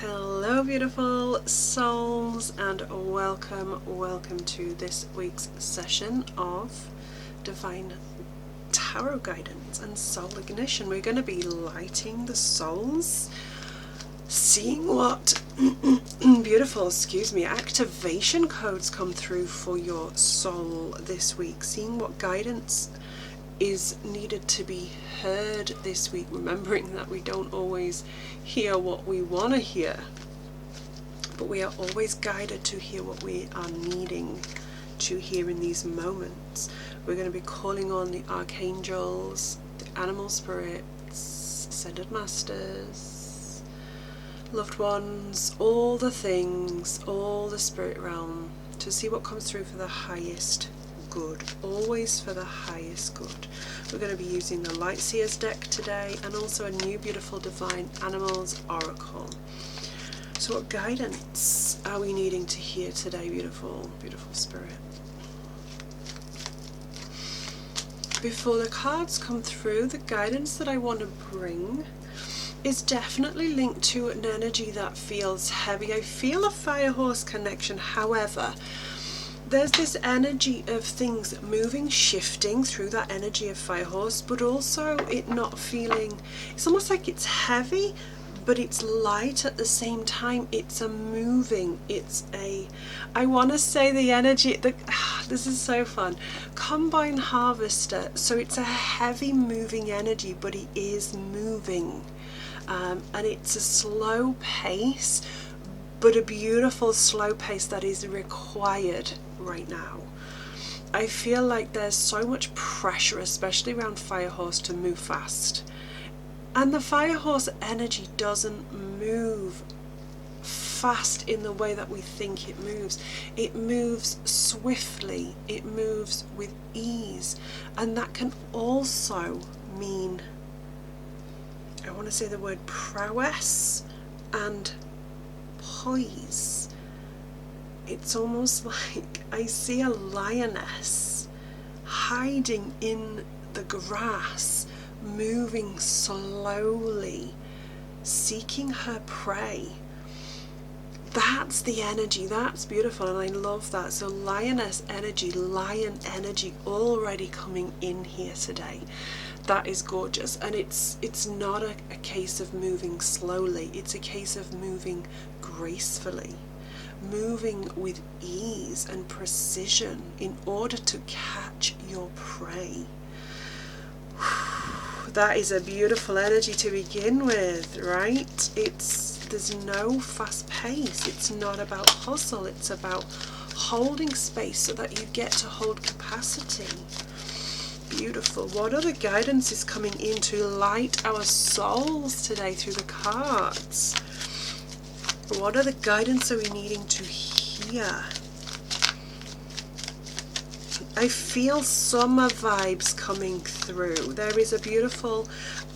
Hello beautiful souls, and welcome to this week's session of Divine Tarot Guidance and Soul Ignition. We're going to be lighting the souls, seeing what beautiful, activation codes come through for your soul this week, seeing what guidance is needed to be heard this week, remembering that we don't always hear what we want to hear, but we are always guided to hear what we are needing to hear in these moments. We're going to be calling on the archangels, the animal spirits, ascended masters, loved ones, all the things, all the spirit realm, to see what comes through for the highest good, always for the highest good. We're going to be using the Lightseers deck today, and also a new beautiful Divine Animals Oracle. So what guidance are we needing to hear today, beautiful spirit? Before the cards come through, the guidance that I want to bring is definitely linked to an energy that feels heavy. I feel a fire horse connection, however, there's this energy of things moving, shifting through that energy of fire horse, but also it not feeling, it's almost like it's heavy, but it's light at the same time. It's a moving, I want to say the energy, this is so fun, Combine Harvester. So it's a heavy moving energy, but it is moving, and it's a slow pace, but a beautiful slow pace that is required right now. I feel like there's so much pressure, especially around fire horse, to move fast, and the fire horse energy doesn't move fast in the way that we think it moves. It moves swiftly, it moves with ease, and that can also mean, I want to say the word prowess and poise. It's almost like I see a lioness hiding in the grass, moving slowly, seeking her prey. That's the energy. That's beautiful, and I love that. So lioness energy, lion energy already coming in here today. That is gorgeous, and it's not a case of moving slowly, it's a case of moving gracefully, moving with ease and precision in order to catch your prey. That is a beautiful energy to begin with, right? There's no fast pace. It's not about hustle. It's about holding space so that you get to hold capacity. Beautiful. What other guidance is coming in to light our souls today through the cards? What other guidance are we needing to hear? I feel summer vibes coming through. There is a beautiful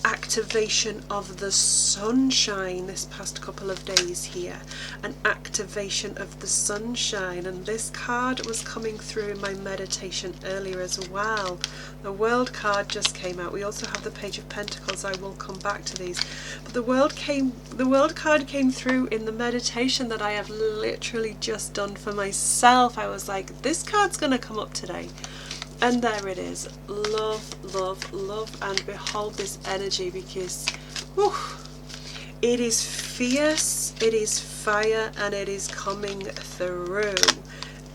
activation of the sunshine this past couple of days here. An activation of the sunshine, and this card was coming through in my meditation earlier as well. The World card just came out. We also have the Page of Pentacles. I will come back to these, but the World card came through in the meditation that I have literally just done for myself. I was like, this card's gonna come up today. And there it is. Love, love, love, and behold this energy, because whew, it is fierce, it is fire, and it is coming through.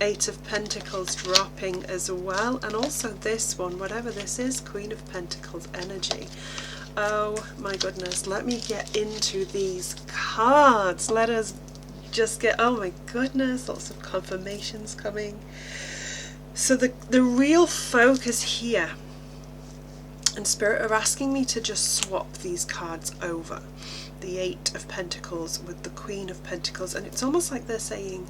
8 of Pentacles dropping as well, and also this one, whatever this is, Queen of Pentacles energy. Oh my goodness, let me get into these cards. Let us just get, oh my goodness, lots of confirmations coming. So the real focus here, and Spirit are asking me to just swap these cards over, the 8 of Pentacles with the Queen of Pentacles, and it's almost like they're saying,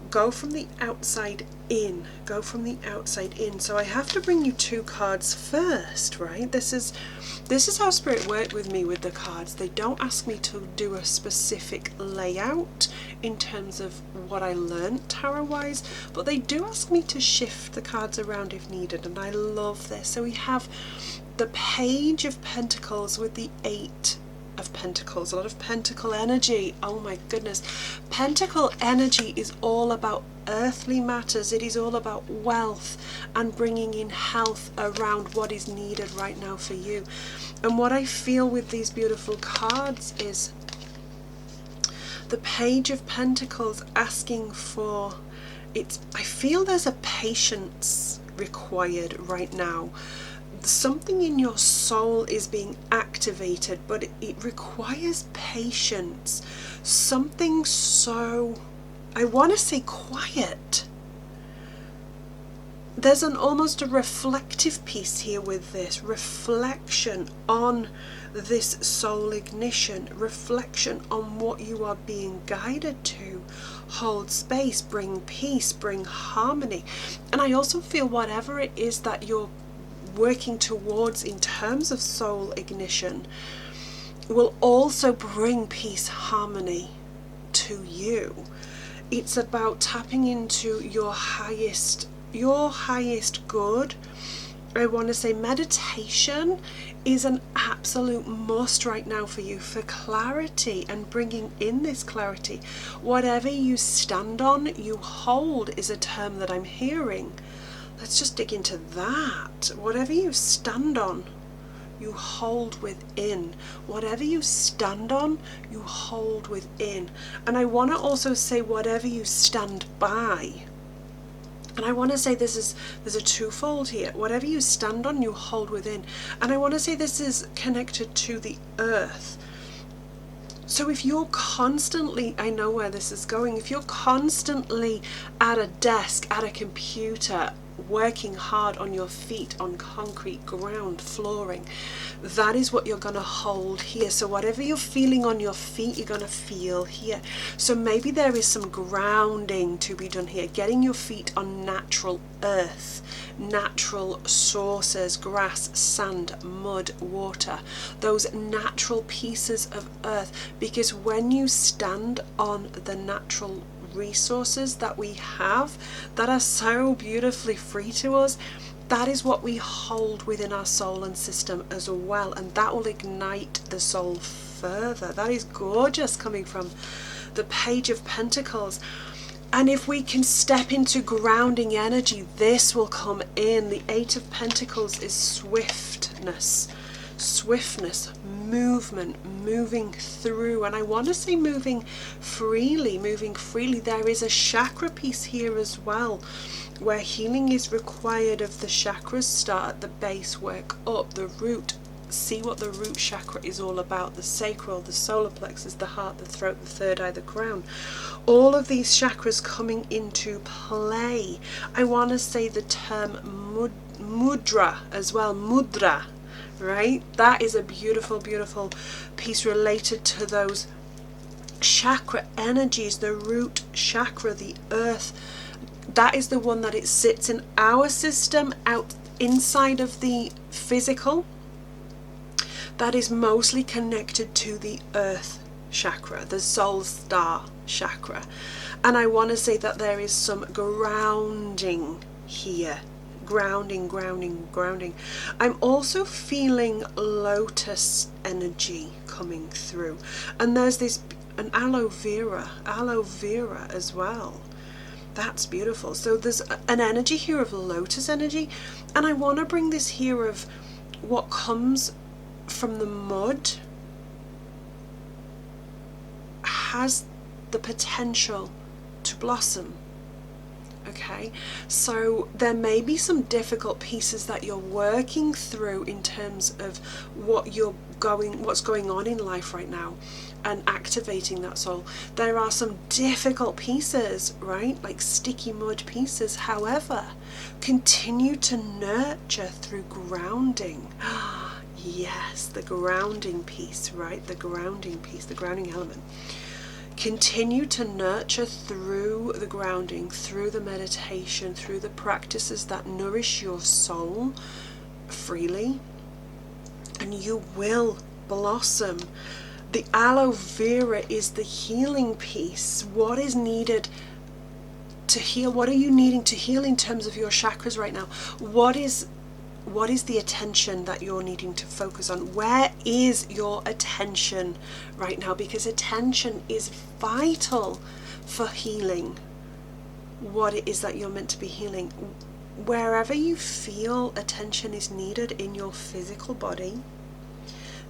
go from the outside in, go from the outside in. So I have to bring you 2 cards first, right? This is how Spirit worked with me with the cards. They don't ask me to do a specific layout in terms of what I learned tarot wise, but they do ask me to shift the cards around if needed, and I love this. So we have the Page of Pentacles with the 8 of Pentacles, a lot of Pentacle energy. Oh my goodness. Pentacle energy is all about earthly matters. It is all about wealth and bringing in health around what is needed right now for you. And what I feel with these beautiful cards is the Page of Pentacles asking for, I feel there's a patience required right now. Something in your soul is being activated, but it requires patience. Something so, I want to say, quiet. There's almost a reflective piece here with this. Reflection on this soul ignition. Reflection on what you are being guided to. Hold space, bring peace, bring harmony. And I also feel whatever it is that you're working towards in terms of soul ignition will also bring peace, harmony to you. It's about tapping into your highest good. I want to say meditation is an absolute must right now for you, for clarity and bringing in this clarity. Whatever you stand on, you hold is a term that I'm hearing. Let's just dig into that. Whatever you stand on, you hold within. Whatever you stand on, you hold within. And I want to also say whatever you stand by. And I want to say there's a twofold here. Whatever you stand on, you hold within. And I want to say this is connected to the earth. So if you're constantly, I know where this is going, if you're constantly at a desk, at a computer, working hard on your feet on concrete ground flooring, that is what you're going to hold here. So whatever you're feeling on your feet, you're going to feel here. So maybe there is some grounding to be done here, getting your feet on natural earth, natural sources, grass, sand, mud, water, those natural pieces of earth. Because when you stand on the natural resources that we have that are so beautifully free to us, that is what we hold within our soul and system as well, and that will ignite the soul further. That is gorgeous coming from the Page of Pentacles. And if we can step into grounding energy, this will come in. The Eight of Pentacles is swiftness, movement, moving through. And I want to say moving freely. There is a chakra piece here as well, where healing is required of the chakras. Start at the base, work up the root. See what the root chakra is all about. The sacral, the solar plexus, the heart, the throat, the third eye, the crown. All of these chakras coming into play. I want to say the term mudra as well. Mudra, right? That is a beautiful, beautiful piece related to those chakra energies. The root chakra, the earth, that is the one that it sits in our system, out inside of the physical. That is mostly connected to the earth chakra, the soul star chakra. And I want to say that there is some grounding here. Grounding. I'm also feeling lotus energy coming through. And there's an aloe vera as well. That's beautiful. So there's an energy here of lotus energy. And I want to bring this here of what comes from the mud has the potential to blossom. Okay, so there may be some difficult pieces that you're working through in terms of what's going on in life right now and activating that soul. There are some difficult pieces, right? Like sticky mud pieces. However, continue to nurture through grounding. Yes, the grounding piece, right? The grounding piece, the grounding element. Continue to nurture through the grounding, through the meditation, through the practices that nourish your soul freely, and you will blossom. The aloe vera is the healing piece. What is needed to heal? What are you needing to heal in terms of your chakras right now? What is What is the attention that you're needing to focus on? Where is your attention right now? Because attention is vital for healing what it is that you're meant to be healing. Wherever you feel attention is needed in your physical body,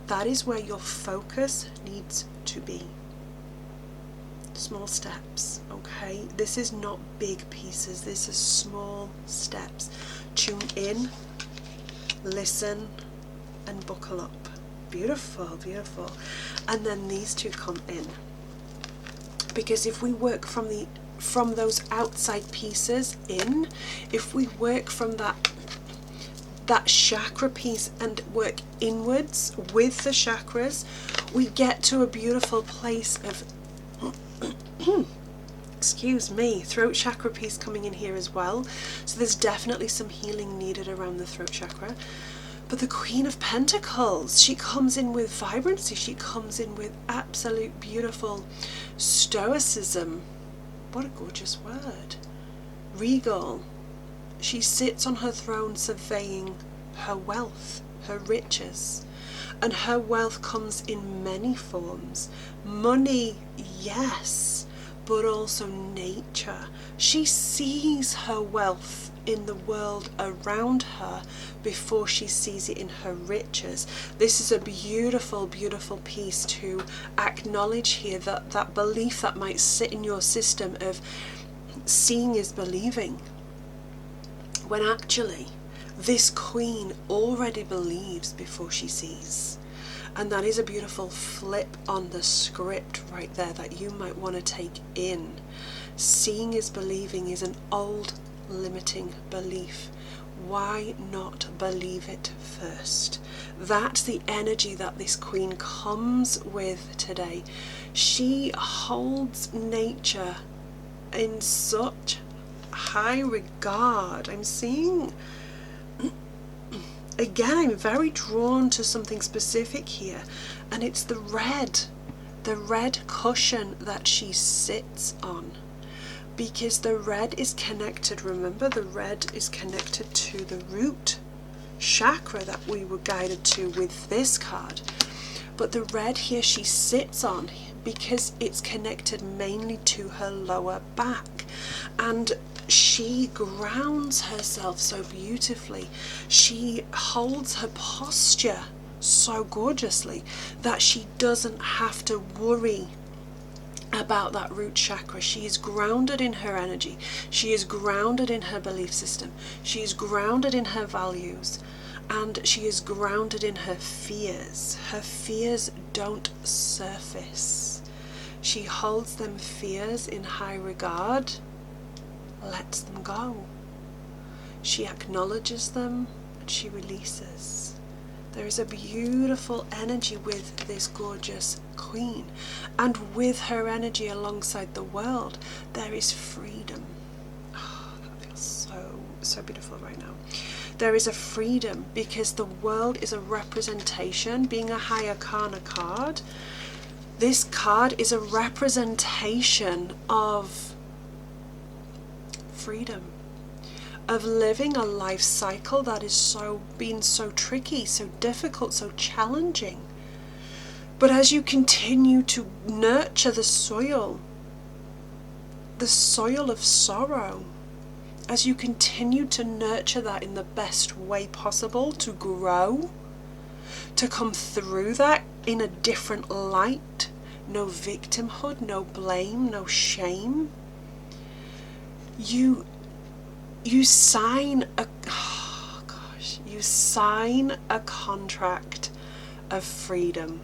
that is where your focus needs to be. Small steps, okay? This is not big pieces, this is small steps. Tune in, listen, and buckle up. Beautiful, beautiful. And then these two come in. Because if we work from those outside pieces in, if we work from that chakra piece and work inwards with the chakras, we get to a beautiful place of excuse me, throat chakra piece coming in here as well. So there's definitely some healing needed around the throat chakra. But the Queen of Pentacles, she comes in with vibrancy, she comes in with absolute beautiful stoicism. What a gorgeous word. Regal. She sits on her throne surveying her wealth, her riches. And her wealth comes in many forms. Money, yes, but also nature. She sees her wealth in the world around her before she sees it in her riches. This is a beautiful, beautiful piece to acknowledge here, that belief that might sit in your system of seeing is believing, when actually this queen already believes before she sees. And that is a beautiful flip on the script right there that you might want to take in. Seeing is believing is an old limiting belief. Why not believe it first? That's the energy that this queen comes with today. She holds nature in such high regard. I'm seeing, again, I'm very drawn to something specific here, and it's the red cushion that she sits on. Because the red is connected, remember, the red is connected to the root chakra that we were guided to with this card. But the red here she sits on because it's connected mainly to her lower back. And she grounds herself so beautifully. She holds her posture so gorgeously that she doesn't have to worry about that root chakra. She is grounded in her energy. She is grounded in her belief system. She is grounded in her values. And she is grounded in her fears. Her fears don't surface. She holds them fears in high regard, lets them go. She acknowledges them and she releases. There is a beautiful energy with this gorgeous queen, and with her energy alongside the world there is freedom. Oh, that feels so beautiful right now. There is a freedom because the world is a representation. Being a High Arcana card, this card is a representation of freedom, of living a life cycle that is been so tricky, so difficult, so challenging. But as you continue to nurture the soil of sorrow, as you continue to nurture that in the best way possible, to grow, to come through that in a different light, no victimhood, no blame, no shame, you sign a contract of freedom.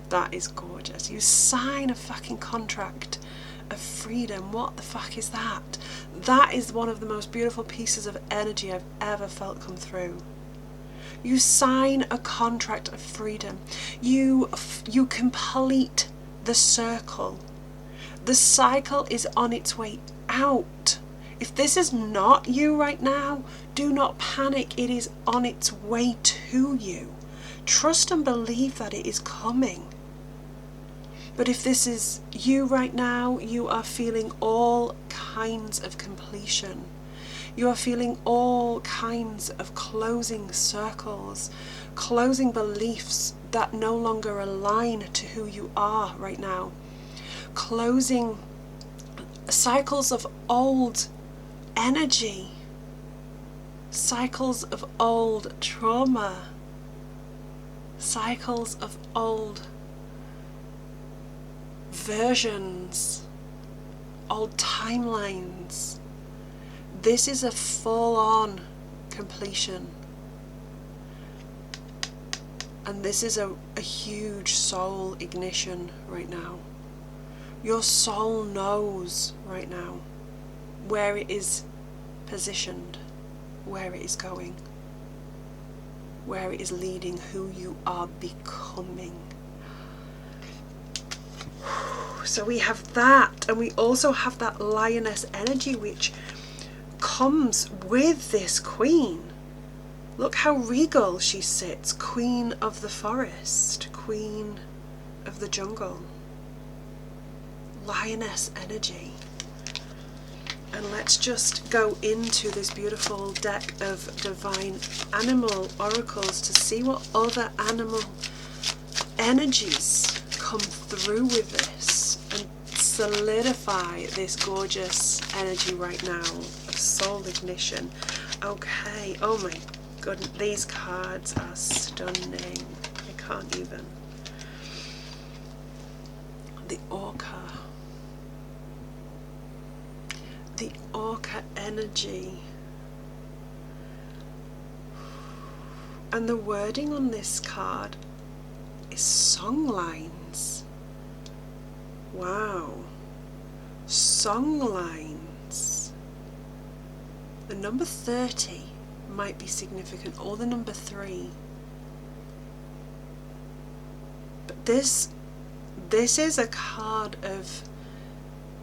That is gorgeous. You sign a fucking contract of freedom. What the fuck is that? That is one of the most beautiful pieces of energy I've ever felt come through. You sign a contract of freedom. You complete the circle. The cycle is on its way out. If this is not you right now, do not panic. It is on its way to you. Trust and believe that it is coming. But if this is you right now, you are feeling all kinds of completion. You are feeling all kinds of closing circles, closing beliefs that no longer align to who you are right now. Closing cycles of old energy, cycles of old trauma, cycles of old versions, old timelines. This is a full-on completion. And this is a huge soul ignition right now. Your soul knows right now where it is positioned, where it is going, where it is leading, who you are becoming. So we have that, and we also have that lioness energy which comes with this queen. Look how regal she sits, queen of the forest, queen of the jungle. Lioness energy. And let's just go into this beautiful deck of divine animal oracles to see what other animal energies come through with this and solidify this gorgeous energy right now of soul ignition. Okay, oh my goodness, these cards are stunning. I can't even. The Orca. The Orca energy. And the wording on this card is song lines. Wow. Song lines. The number 30 might be significant, or the number 3. But this is a card of,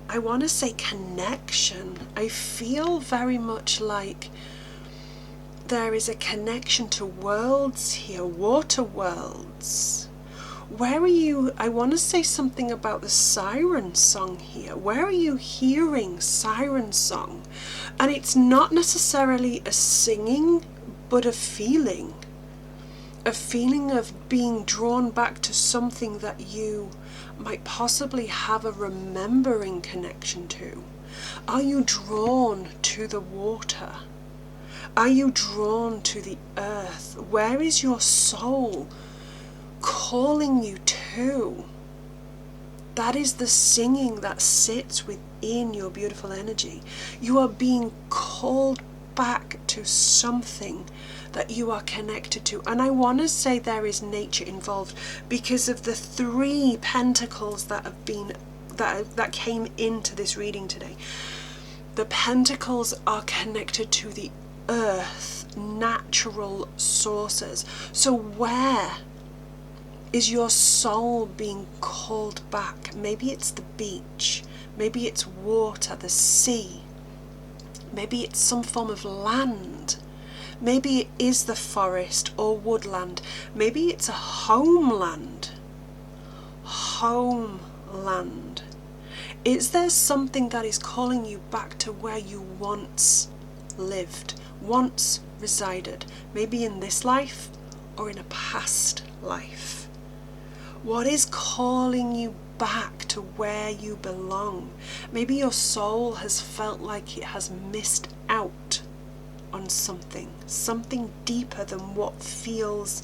I want to say, connection. I feel very much like there is a connection to worlds here, water worlds. Where are you? I want to say something about the siren song here. Where are you hearing siren song? And it's not necessarily a singing, but a feeling of being drawn back to something that you might possibly have a remembering connection to. Are you drawn to the water? Are you drawn to the earth? Where is your soul calling you to? That is the singing that sits within your beautiful energy. You are being called back to something that you are connected to. And I want to say there is nature involved because of the 3 pentacles that have been that came into this reading today. The pentacles are connected to the earth, natural sources. So where is your soul being called back? Maybe it's the beach, maybe it's water, the sea, maybe it's some form of land, maybe it is the forest or woodland, maybe it's a homeland. Homeland. Is there something that is calling you back to where you once lived, once resided, maybe in this life or in a past life? What is calling you back to where you belong? Maybe your soul has felt like it has missed out on something deeper than what feels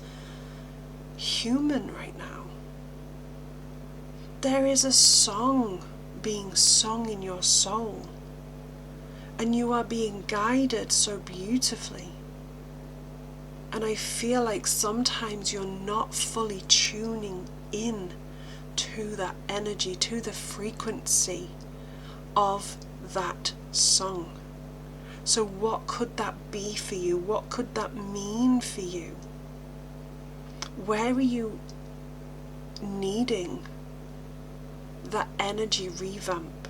human right now. There is a song being sung in your soul, and you are being guided so beautifully. And I feel like sometimes you're not fully tuning in to that energy, to the frequency of that song. So what could that be for you? What could that mean for you? Where are you needing that energy revamp?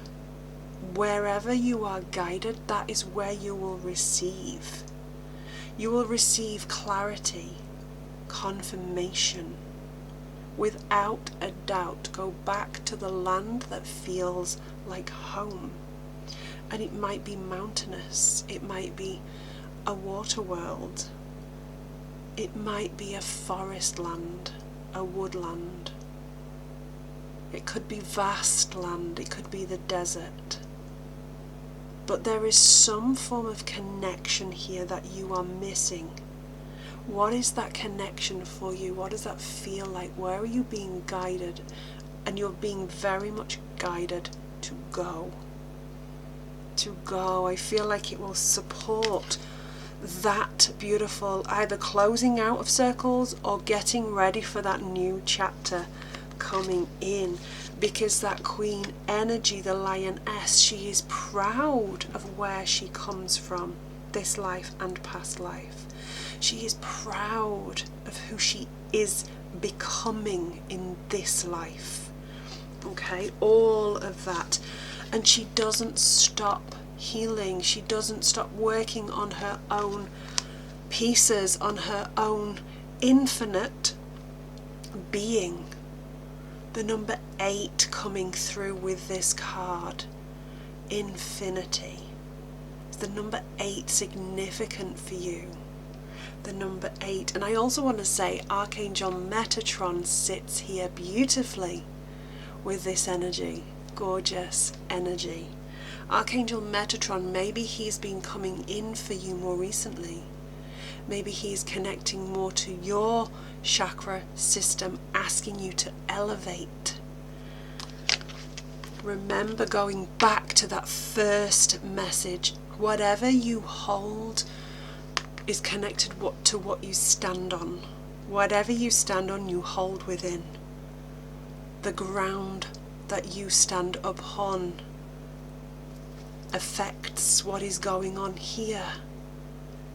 Wherever you are guided, that is where you will receive. You will receive clarity, confirmation. Without a doubt, go back to the land that feels like home. And it might be mountainous, it might be a water world, it might be a forest land, a woodland, it could be vast land, it could be the desert. But there is some form of connection here that you are missing. What is that connection for you? What does that feel like? Where are you being guided? And you're being very much guided to go. To go. I feel like it will support that beautiful either closing out of circles or getting ready for that new chapter coming in. Because that queen energy, the lioness, she is proud of where she comes from, this life and past life. She is proud of who she is becoming in this life. Okay, all of that. And she doesn't stop healing. She doesn't stop working on her own pieces, on her own infinite being. The number 8 coming through with this card, infinity. Is the number 8 significant for you? The number 8. And I also want to say Archangel Metatron sits here beautifully with this energy, gorgeous energy. Archangel Metatron, maybe he's been coming in for you more recently. Maybe he's connecting more to your chakra system, asking you to elevate. Remember going back to that first message. Whatever you hold is connected to what you stand on. Whatever you stand on, you hold within. The ground that you stand upon affects what is going on here.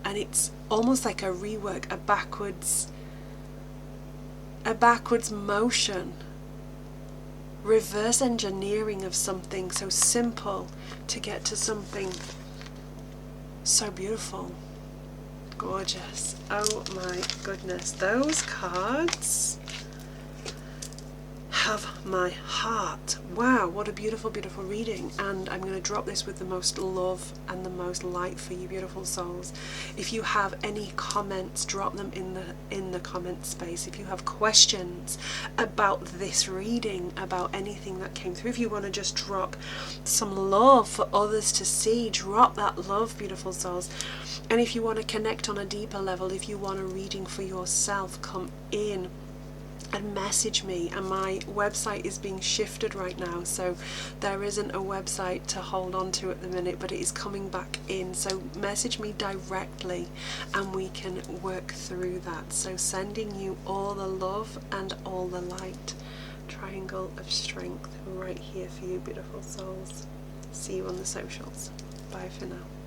And it's almost like a rework, a backwards motion, reverse engineering of something so simple to get to something so beautiful, gorgeous. Oh my goodness, those cards have my heart. Wow, what a beautiful, beautiful reading. And I'm going to drop this with the most love and the most light for you beautiful souls. If you have any comments, drop them in the comment space. If you have questions about this reading, about anything that came through, if you want to just drop some love for others to see, drop that love, beautiful souls. And if you want to connect on a deeper level, if you want a reading for yourself, come in and message me. And my website is being shifted right now, so there isn't a website to hold on to at the minute, but it is coming back in. So message me directly and we can work through that. So sending you all the love and all the light. Triangle of strength right here for you beautiful souls. See you on the socials. Bye for now.